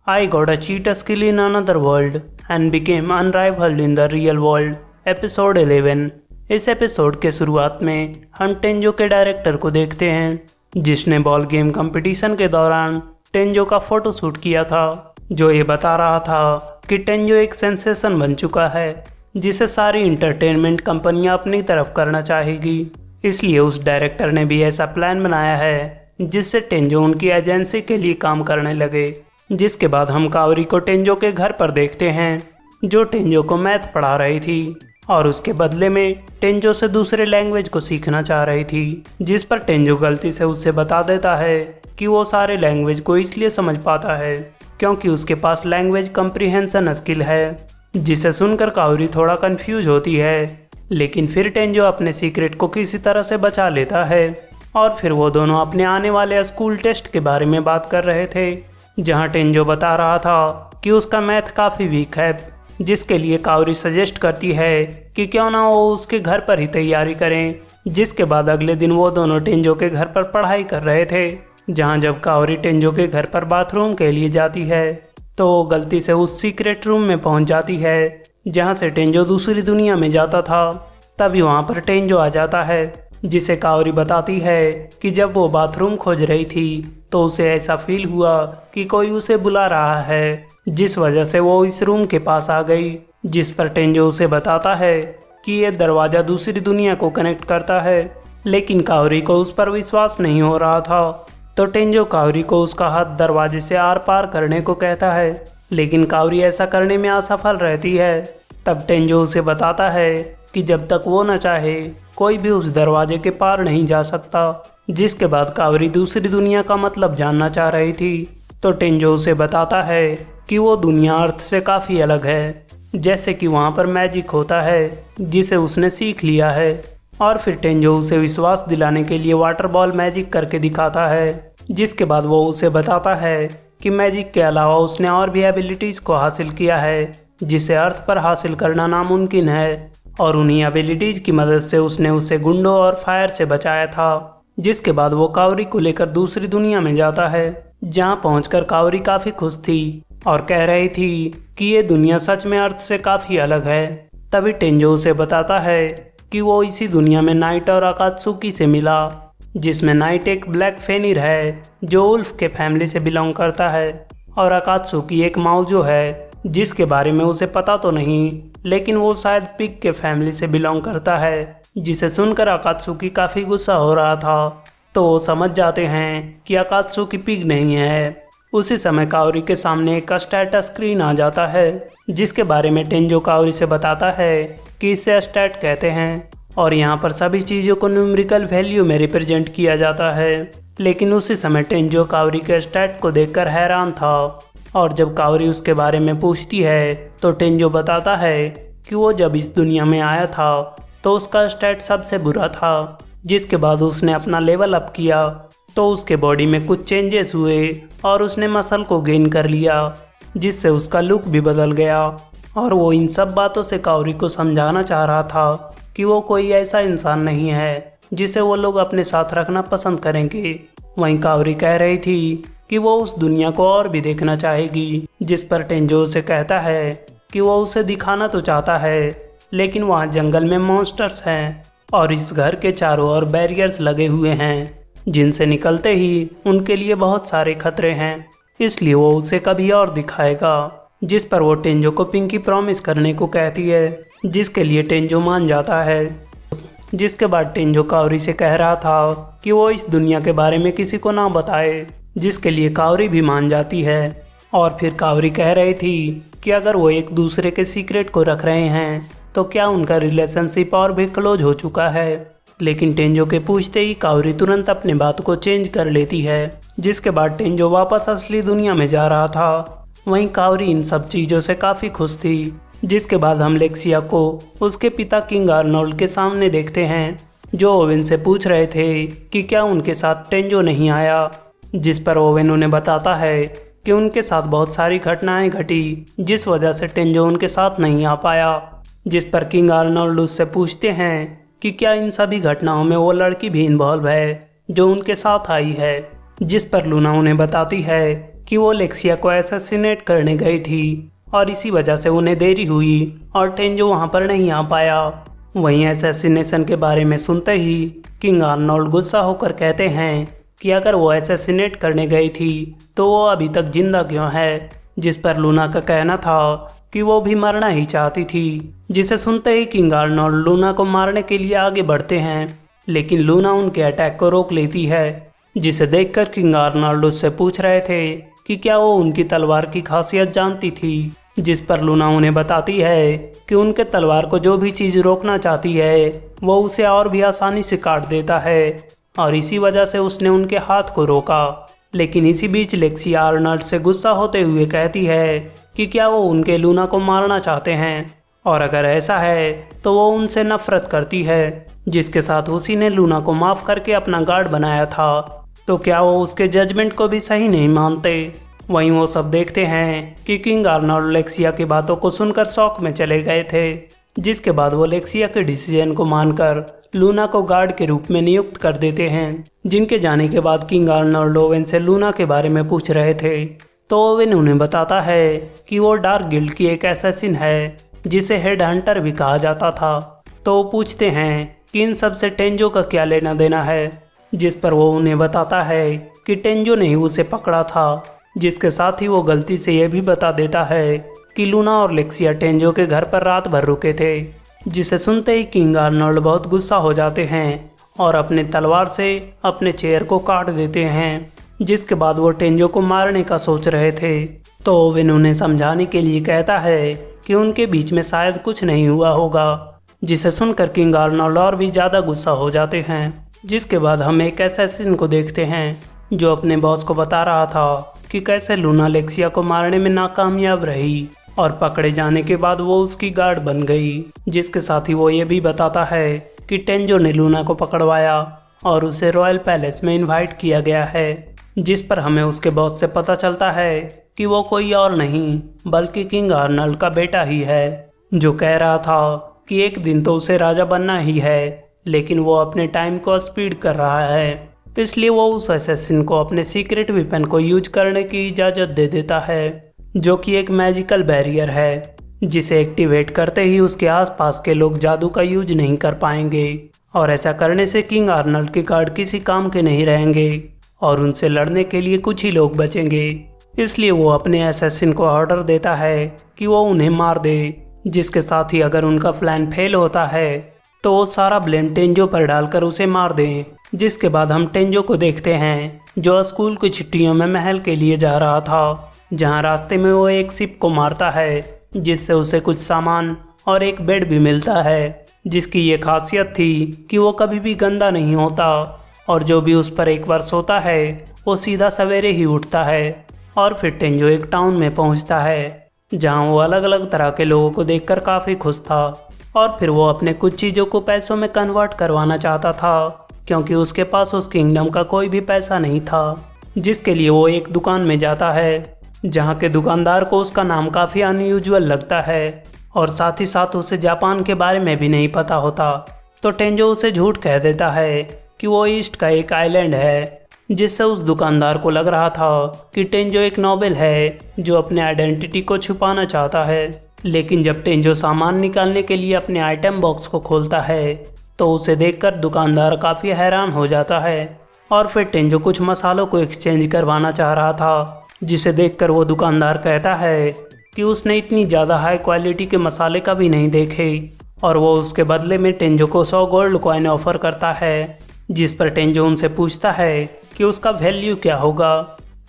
I got a cheetah skill in another world and became unrivaled in the real world. Episode 11। इस episode के शुरुआत में हम टेंजो के डायरेक्टर को देखते हैं जिसने बॉल गेम कंपटीशन के दौरान टेंजो का फोटो शूट किया था, जो ये बता रहा था कि टेंजो एक सेंसेशन बन चुका है जिसे सारी इंटरटेनमेंट कंपनियां अपनी तरफ करना चाहेगी। इसलिए उस डायरेक्टर ने भी ऐसा प्लान बनाया है जिससे टेंजो उनकी एजेंसी के लिए काम करने लगे। जिसके बाद हम कावरी को टेंजो के घर पर देखते हैं जो टेंजो को मैथ पढ़ा रही थी और उसके बदले में टेंजो से दूसरे लैंग्वेज को सीखना चाह रही थी, जिस पर टेंजो गलती से उससे बता देता है कि वो सारे लैंग्वेज को इसलिए समझ पाता है क्योंकि उसके पास लैंग्वेज कम्प्रीहेंशन स्किल है। जिसे सुनकर कावरी थोड़ा कंफ्यूज होती है, लेकिन फिर टेंजो अपने सीक्रेट को किसी तरह से बचा लेता है और फिर वो दोनों अपने आने वाले स्कूल टेस्ट के बारे में बात कर रहे थे, जहाँ टेंजो बता रहा था कि उसका मैथ काफ़ी वीक है, जिसके लिए कावरी सजेस्ट करती है कि क्यों ना वो उसके घर पर ही तैयारी करें। जिसके बाद अगले दिन वो दोनों टेंजो के घर पर पढ़ाई कर रहे थे, जहाँ जब कावरी टेंजो के घर पर बाथरूम के लिए जाती है तो वो गलती से उस सीक्रेट रूम में पहुँच जाती है जहाँ से टेंजो दूसरी दुनिया में जाता था। तभी वहाँ पर टेंजो आ जाता है, जिसे कावरी बताती है कि जब वो बाथरूम खोज रही थी तो उसे ऐसा फील हुआ कि कोई उसे बुला रहा है, जिस वजह से वो इस रूम के पास आ गई। जिस पर टेंजो उसे बताता है कि ये दरवाज़ा दूसरी दुनिया को कनेक्ट करता है, लेकिन कावरी को उस पर विश्वास नहीं हो रहा था। तो टेंजो कावरी को उसका हाथ दरवाजे से आर पार करने को कहता है, लेकिन कावरी ऐसा करने में असफल रहती है। तब टेंजो उसे बताता है कि जब तक वो न चाहे कोई भी उस दरवाजे के पार नहीं जा सकता। जिसके बाद कावरी दूसरी दुनिया का मतलब जानना चाह रही थी, तो टेंजो उसे बताता है कि वो दुनिया अर्थ से काफ़ी अलग है, जैसे कि वहाँ पर मैजिक होता है जिसे उसने सीख लिया है। और फिर टेंजो उसे विश्वास दिलाने के लिए वाटर बॉल मैजिक करके दिखाता है। जिसके बाद वो उसे बताता है कि मैजिक के अलावा उसने और भी एबिलिटीज़ को हासिल किया है जिसे अर्थ पर हासिल करना नामुमकिन है, और उन्हीं एबिलिटीज़ की मदद से उसने उसे गुंडों और फायर से बचाया था। जिसके बाद वो कावरी को लेकर दूसरी दुनिया में जाता है, जहाँ पहुंचकर कावरी काफ़ी खुश थी और कह रही थी कि ये दुनिया सच में अर्थ से काफ़ी अलग है। तभी टेंजो उसे बताता है कि वो इसी दुनिया में नाइट और अकात्सुकी से मिला, जिसमें नाइट एक ब्लैक फेनिर है जो उल्फ के फैमिली से बिलोंग करता है, और अकात्सुकी एक माउजो है जिसके बारे में उसे पता तो नहीं, लेकिन वो शायद पिग के फैमिली से बिलोंग करता है। जिसे सुनकर अकात्सुकी काफ़ी गुस्सा हो रहा था, तो वो समझ जाते हैं कि अकात्सुकी पिग नहीं है। उसी समय कावरी के सामने एक स्टैटस स्क्रीन आ जाता है, जिसके बारे में टेंजो कावरी से बताता है कि इसे स्टैट कहते हैं और यहाँ पर सभी चीज़ों को न्यूमेरिकल वैल्यू में रिप्रेजेंट किया जाता है। लेकिन उसी समय टेंजो कावरी के स्टैट को देखकर हैरान था, और जब कावरी उसके बारे में पूछती है तो टेंजो बताता है कि वो जब इस दुनिया में आया था तो उसका स्टैट सबसे बुरा था। जिसके बाद उसने अपना लेवल अप किया तो उसके बॉडी में कुछ चेंजेस हुए और उसने मसल को गेन कर लिया, जिससे उसका लुक भी बदल गया। और वो इन सब बातों से कावरी को समझाना चाह रहा था कि वो कोई ऐसा इंसान नहीं है जिसे वो लोग अपने साथ रखना पसंद करेंगे। वहीं कावरी कह रही थी कि वो उस दुनिया को और भी देखना चाहेगी, जिस पर टेंजो उसे कहता है कि वो उसे दिखाना तो चाहता है, लेकिन वहाँ जंगल में मॉन्स्टर्स हैं और इस घर के चारों ओर बैरियर्स लगे हुए हैं जिनसे निकलते ही उनके लिए बहुत सारे खतरे हैं, इसलिए वो उसे कभी और दिखाएगा। जिस पर वो टेंजो को पिंकी प्रॉमिस करने को कहती है, जिसके लिए टेंजो मान जाता है। जिसके बाद टेंजो कावरी से कह रहा था कि वो इस दुनिया के बारे में किसी को ना बताए, जिसके लिए कावरी भी मान जाती है। और फिर कावरी कह रही थी कि अगर वो एक दूसरे के सीक्रेट को रख रहे हैं तो क्या उनका रिलेशनशिप और भी क्लोज हो चुका है। लेकिन टेंजो के पूछते ही कावरी तुरंत अपने बात को चेंज कर लेती है। जिसके बाद टेंजो वापस असली दुनिया में जा रहा था। वहीं कावरी इन सब चीज़ों से काफ़ी खुश थी। जिसके बाद हम लेक्सिया को उसके पिता किंग आर्नोल्ड के सामने देखते हैं, जो ओवेन से पूछ रहे थे कि क्या उनके साथ टेंजो नहीं आया। जिस पर ओवेन उन्हें बताता है कि उनके साथ बहुत सारी घटनाएं घटी, जिस वजह से टेंजो उनके साथ नहीं आ पाया। जिस पर किंग आर्नोल्ड उससे पूछते हैं कि क्या इन सभी घटनाओं में वो लड़की भी इन्वॉल्व है जो उनके साथ आई है। जिस पर लूना उन्हें बताती है कि वो लेक्सिया को असैसिनेट करने गई थी और इसी वजह से उन्हें देरी हुई और टेंजो वहाँ पर नहीं आ पाया। वहीं असैसिनेशन के बारे में सुनते ही किंग आर्नोल्ड गुस्सा होकर कहते हैं कि अगर वो असैसिनेट करने गई थी तो वो अभी तक जिंदा क्यों है, जिस पर लूना का कहना था कि वो भी मरना ही चाहती थी। जिसे सुनते ही किंग आर्नोल्ड लूना को मारने के लिए आगे बढ़ते हैं, लेकिन लूना उनके अटैक को रोक लेती है। जिसे देखकर किंग आर्नोल्ड उससे पूछ रहे थे कि क्या वो उनकी तलवार की खासियत जानती थी, जिस पर लूना उन्हें बताती है कि उनके तलवार को जो भी चीज़ रोकना चाहती है वो उसे और भी आसानी से काट देता है और इसी वजह से उसने उनके हाथ को रोका। लेकिन इसी बीच लेक्सिया आर्नल्ड से गुस्सा होते हुए कहती है कि क्या वो उनके लूना को मारना चाहते हैं, और अगर ऐसा है तो वो उनसे नफरत करती है, जिसके साथ उसी ने लूना को माफ़ करके अपना गार्ड बनाया था। तो क्या वो उसके जजमेंट को भी सही नहीं मानते। वहीं वो सब देखते हैं कि किंग आर्नोल्ड लेक्सिया की बातों को सुनकर शॉक में चले गए थे, जिसके बाद वो लेक्सिया के डिसीजन को मानकर लूना को गार्ड के रूप में नियुक्त कर देते हैं। जिनके जाने के बाद किंग आर्नोल्ड ओवेन से लूना के बारे में पूछ रहे थे, तो ओवेन उन्हें बताता है कि वो डार्क गिल्ड की एक असैसिन है जिसे हेड हंटर भी कहा जाता था। तो वो पूछते हैं कि इन सब से टेंजो का क्या लेना देना है, जिस पर वो उन्हें बताता है कि टेंजो ने ही उसे पकड़ा था। जिसके साथ ही वो गलती से ये भी बता देता है कि लूना और लेक्सिया टेंजो के घर पर रात भर रुके थे। जिसे सुनते ही किंग आर्नोल्ड बहुत गुस्सा हो जाते हैं और अपने तलवार से अपने चेयर को काट देते हैं। जिसके बाद वो टेंजो को मारने का सोच रहे थे, तो ओवेन उन्हें समझाने के लिए कहता है कि उनके बीच में शायद कुछ नहीं हुआ होगा। जिसे सुनकर किंग आर्नोल्ड और भी ज़्यादा गुस्सा हो जाते हैं। जिसके बाद हम एक असैसिन को देखते हैं जो अपने बॉस को बता रहा था कि कैसे लूना लेक्सिया को मारने में नाकामयाब रही और पकड़े जाने के बाद वो उसकी गार्ड बन गई। जिसके साथ ही वो ये भी बताता है कि टेंजो ने लूना को पकड़वाया और उसे रॉयल पैलेस में इनवाइट किया गया है। जिस पर हमें उसके बॉस से पता चलता है कि वो कोई और नहीं बल्कि किंग आर्नल्ड का बेटा ही है, जो कह रहा था कि एक दिन तो उसे राजा बनना ही है, लेकिन वो अपने टाइम को स्पीड कर रहा है। इसलिए वो उस असैसिन को अपने सीक्रेट वेपन को यूज करने की इजाज़त दे देता है, जो कि एक मैजिकल बैरियर है, जिसे एक्टिवेट करते ही उसके आसपास के लोग जादू का यूज नहीं कर पाएंगे। और ऐसा करने से किंग आर्नल्ड के गार्ड किसी काम के नहीं रहेंगे और उनसे लड़ने के लिए कुछ ही लोग बचेंगे। इसलिए वो अपने असैसिन को ऑर्डर देता है कि वो उन्हें मार दे। जिसके साथ ही अगर उनका प्लान फेल होता है तो वो सारा ब्लेम टेंजो पर डालकर उसे मार दें। जिसके बाद हम टेंजो को देखते हैं जो स्कूल की छुट्टियों में महल के लिए जा रहा था, जहां रास्ते में वो एक शिप को मारता है, जिससे उसे कुछ सामान और एक बेड भी मिलता है, जिसकी ये खासियत थी कि वो कभी भी गंदा नहीं होता और जो भी उस पर एक बार सोता है वो सीधा सवेरे ही उठता है। और फिर टेंजो एक टाउन में पहुंचता है जहां वो अलग अलग तरह के लोगों को देखकर काफ़ी खुश था और फिर वो अपने कुछ चीज़ों को पैसों में कन्वर्ट करवाना चाहता था, क्योंकि उसके पास उस किंगडम का कोई भी पैसा नहीं था। जिसके लिए वो एक दुकान में जाता है जहां के दुकानदार को उसका नाम काफ़ी अनयूजुअल लगता है और साथ ही साथ उसे जापान के बारे में भी नहीं पता होता। तो टेंजो उसे झूठ कह देता है कि वो ईस्ट का एक आइलैंड है, जिससे उस दुकानदार को लग रहा था कि टेंजो एक नोबल है जो अपने आइडेंटिटी को छुपाना चाहता है। लेकिन जब टेंजो सामान निकालने के लिए अपने आइटम बॉक्स को खोलता है तो उसे देखकर दुकानदार काफ़ी हैरान हो जाता है और फिर टेंजो कुछ मसालों को एक्सचेंज करवाना चाह रहा था, जिसे देखकर वो दुकानदार कहता है कि उसने इतनी ज़्यादा हाई क्वालिटी के मसाले कभी नहीं देखे और वो उसके बदले में टेंजो को 100 गोल्ड कॉइन ऑफर करता है। जिस पर टेंजो उनसे पूछता है कि उसका वैल्यू क्या होगा।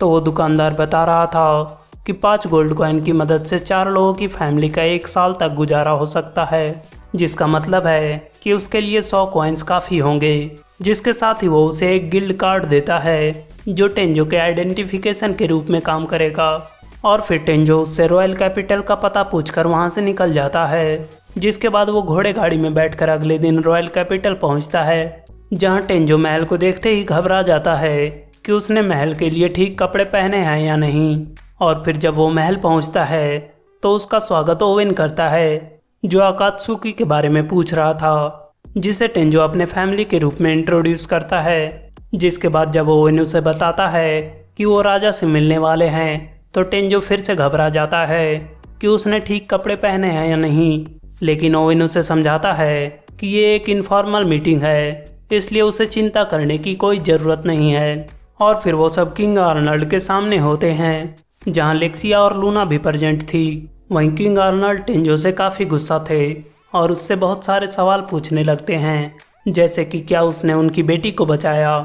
तो वो दुकानदार बता रहा था कि 5 गोल्ड कॉइन की मदद से 4 लोगों की फैमिली का 1 साल तक गुजारा हो सकता है, जिसका मतलब है कि उसके लिए 100 कॉइन्स काफ़ी होंगे। जिसके साथ ही वो उसे एक गिल्ड कार्ड देता है जो टेंजो के आइडेंटिफिकेशन के रूप में काम करेगा। और फिर टेंजो उससे रॉयल कैपिटल का पता पूछकर वहाँ से निकल जाता है। जिसके बाद वो घोड़े गाड़ी में बैठकर अगले दिन रॉयल कैपिटल पहुँचता है, जहाँ टेंजो महल को देखते ही घबरा जाता है कि उसने महल के लिए ठीक कपड़े पहने हैं या नहीं। और फिर जब वो महल पहुँचता है तो उसका स्वागत ओवेन करता है, जो अकात्सुकी के बारे में पूछ रहा था, जिसे टेंजो अपने फैमिली के रूप में इंट्रोड्यूस करता है। जिसके बाद जब ओवेन उसे बताता है कि वो राजा से मिलने वाले हैं तो टेंजो फिर से घबरा जाता है कि उसने ठीक कपड़े पहने हैं या नहीं। लेकिन ओवेन उसे समझाता है कि ये एक इनफॉर्मल मीटिंग है, इसलिए उसे चिंता करने की कोई ज़रूरत नहीं है। और फिर वो सब किंग आर्नल्ड के सामने होते हैं जहाँ लेक्सिया और लूना भी प्रेजेंट थी। वहीं किंग आर्नल्ड टेंजो से काफ़ी गुस्सा थे और उससे बहुत सारे सवाल पूछने लगते हैं, जैसे कि क्या उसने उनकी बेटी को बचाया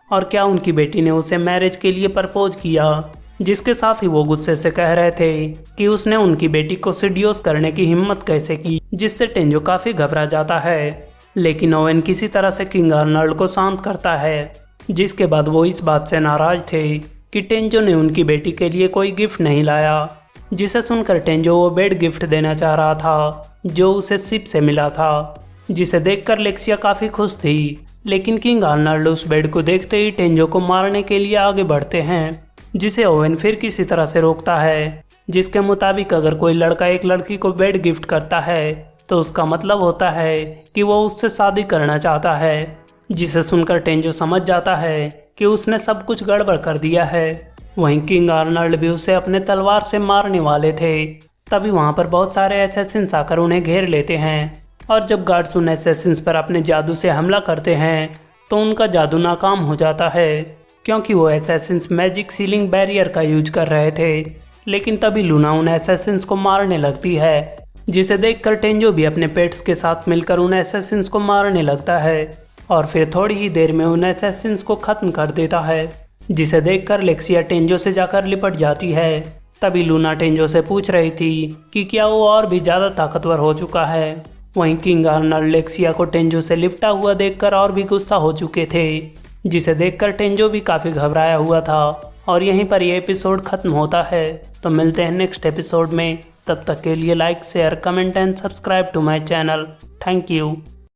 और क्या उनकी बेटी ने उसे मैरिज के लिए प्रपोज किया। जिसके साथ ही वो गुस्से से कह रहे थे कि उसने उनकी बेटी को सीडियोस करने की हिम्मत कैसे की, जिससे टेंजो काफ़ी घबरा जाता है। लेकिन ओवेन किसी तरह से किंग आर्नल्ड को शांत करता है, जिसके बाद वो इस बात से नाराज थे कि टेंजो ने उनकी बेटी के लिए कोई गिफ्ट नहीं लाया। जिसे सुनकर टेंजो वो बेड गिफ्ट देना चाह रहा था जो उसे शिप से मिला था, जिसे देखकर लेक्सिया काफ़ी खुश थी। लेकिन किंग आर्नल्ड उस बेड को देखते ही टेंजो को मारने के लिए आगे बढ़ते हैं, जिसे ओवेन फिर किसी तरह से रोकता है। जिसके मुताबिक अगर कोई लड़का एक लड़की को बेड गिफ्ट करता है तो उसका मतलब होता है कि वो उससे शादी करना चाहता है। जिसे सुनकर टेंजो समझ जाता है कि उसने सब कुछ गड़बड़ कर दिया है। वहीं किंग आर्नल्ड भी उसे अपने तलवार से मारने वाले थे। तभी वहां पर बहुत सारे एसेसिन्स आकर उन्हें घेर लेते हैं और जब गार्ड्स उन एसेसिन्स पर अपने जादू से हमला करते हैं तो उनका जादू नाकाम हो जाता है, क्योंकि वो एसेसिन्स मैजिक सीलिंग बैरियर का यूज कर रहे थे। लेकिन तभी लूना उन एसेसिन्स को मारने लगती है, जिसे देखकर टेंजो भी अपने पेट्स के साथ मिलकर उन एसेसिन्स को मारने लगता है और फिर थोड़ी ही देर में उन एसेसिन्स को खत्म कर देता है। जिसे देखकर लेक्सिया टेंजो से जाकर लिपट जाती है। तभी लूना टेंजो से पूछ रही थी कि क्या वो और भी ज़्यादा ताकतवर हो चुका है। वहीं किंग आर्नल्ड लेक्सिया को टेंजो से लिपटा हुआ देखकर और भी गुस्सा हो चुके थे, जिसे देखकर टेंजो भी काफ़ी घबराया हुआ था। और यहीं पर यह एपिसोड खत्म होता है। तो मिलते हैं नेक्स्ट एपिसोड में। तब तक के लिए like share comment and subscribe to my channel. Thank you.